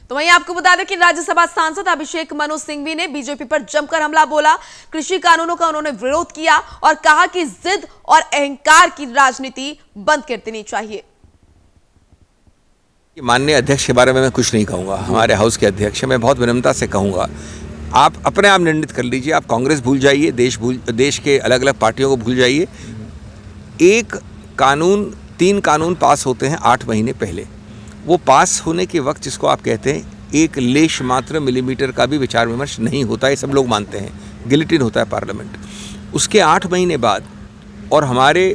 तो वहीं आपको बता दें कि राज्यसभा सांसद अभिषेक मनु सिंघवी ने बीजेपी पर जमकर हमला बोला। कृषि कानूनों का उन्होंने विरोध किया और कहा कि जिद और अहंकार की राजनीति बंद कर देनी चाहिए। माननीय अध्यक्ष के बारे में मैं कुछ नहीं कहूँगा। हमारे हाउस के अध्यक्ष, मैं बहुत विनम्रता से कहूँगा, आप अपने आप निर्णित कर लीजिए। आप कांग्रेस भूल जाइए, देश के अलग अलग पार्टियों को भूल जाइए। एक कानून, 3 कानून पास होते हैं 8 महीने पहले। वो पास होने के वक्त, जिसको आप कहते हैं, एक लेश मात्र मिलीमीटर का भी विचार विमर्श नहीं होता है, सब लोग मानते हैं। गिलिटिन होता है पार्लियामेंट। उसके 8 महीने बाद और हमारे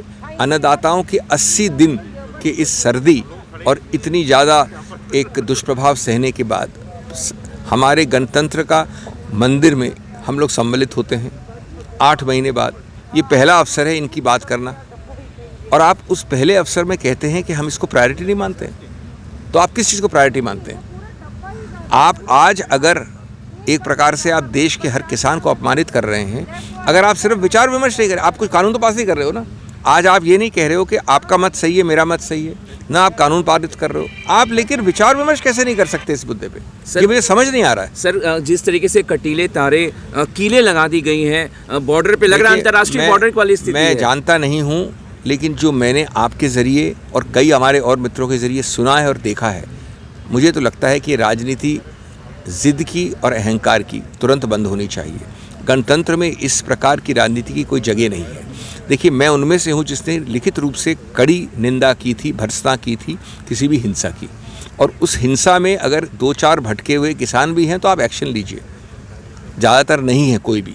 अन्नदाताओं के 80 दिन की इस सर्दी और इतनी ज़्यादा एक दुष्प्रभाव सहने के बाद हमारे गणतंत्र का मंदिर में हम लोग सम्मिलित होते हैं 8 महीने बाद। ये पहला अवसर है इनकी बात करना, और आप उस पहले अवसर में कहते हैं कि हम इसको प्रायोरिटी नहीं मानते। तो आप किस चीज़ को प्रायोरिटी मानते हैं? आप आज अगर एक प्रकार से आप देश के हर किसान को अपमानित कर रहे हैं, अगर आप सिर्फ विचार विमर्श नहीं कर रहे, आप कुछ कानून तो पास नहीं कर रहे हो ना। आज आप ये नहीं कह रहे हो कि आपका मत सही है, मेरा मत सही है, ना आप कानून पारित कर रहे हो आप, लेकिन विचार विमर्श कैसे नहीं कर सकते इस मुद्दे पे? सर, ये मुझे समझ नहीं आ रहा है। सर, जिस तरीके से कटीले तारे कीलें लगा दी गई हैं बॉर्डर पे, लग रहा है अंतर्राष्ट्रीय बॉर्डर वाली स्थिति है। मैं जानता नहीं हूँ, लेकिन जो मैंने आपके ज़रिए और कई हमारे और मित्रों के ज़रिए सुना है और देखा है, मुझे तो लगता है कि राजनीति जिद की और अहंकार की तुरंत बंद होनी चाहिए। गणतंत्र में इस प्रकार की राजनीति की कोई जगह नहीं है। देखिए, मैं उनमें से हूँ जिसने लिखित रूप से कड़ी निंदा की थी, भर्त्सना की थी किसी भी हिंसा की, और उस हिंसा में अगर 2-4 भटके हुए किसान भी हैं तो आप एक्शन लीजिए, ज़्यादातर नहीं है कोई भी।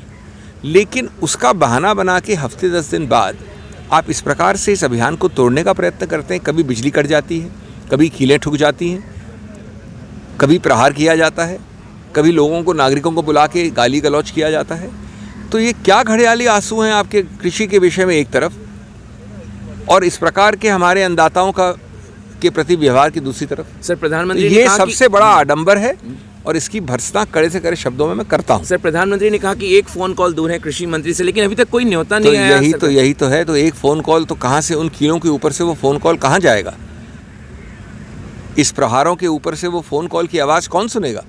लेकिन उसका बहाना बना के हफ्ते 10 दिन बाद आप इस प्रकार से इस अभियान को तोड़ने का प्रयत्न करते हैं। कभी बिजली कट जाती है, कभी कीलें ठुक जाती हैं, कभी प्रहार किया जाता है, कभी लोगों को, नागरिकों को बुला के गाली गलौज किया जाता है। तो ये क्या घड़ियाली आंसू हैं आपके कृषि के विषय में एक तरफ, और इस प्रकार के हमारे अन्नदाताओं का के प्रति व्यवहार की दूसरी तरफ। सर, प्रधानमंत्री ये सबसे बड़ा आडंबर है और इसकी भर्त्सना कड़े से कड़े शब्दों में मैं करता हूँ। सर, प्रधानमंत्री ने कहा कि एक फ़ोन कॉल दूर है कृषि मंत्री से, लेकिन अभी तक कोई न्योता नहीं आया। यही तो है। तो एक फ़ोन कॉल तो कहाँ से, उन कीलों के ऊपर से वो फ़ोन कॉल कहाँ जाएगा? इस प्रहारों के ऊपर से वो फ़ोन कॉल की आवाज़ कौन सुनेगा?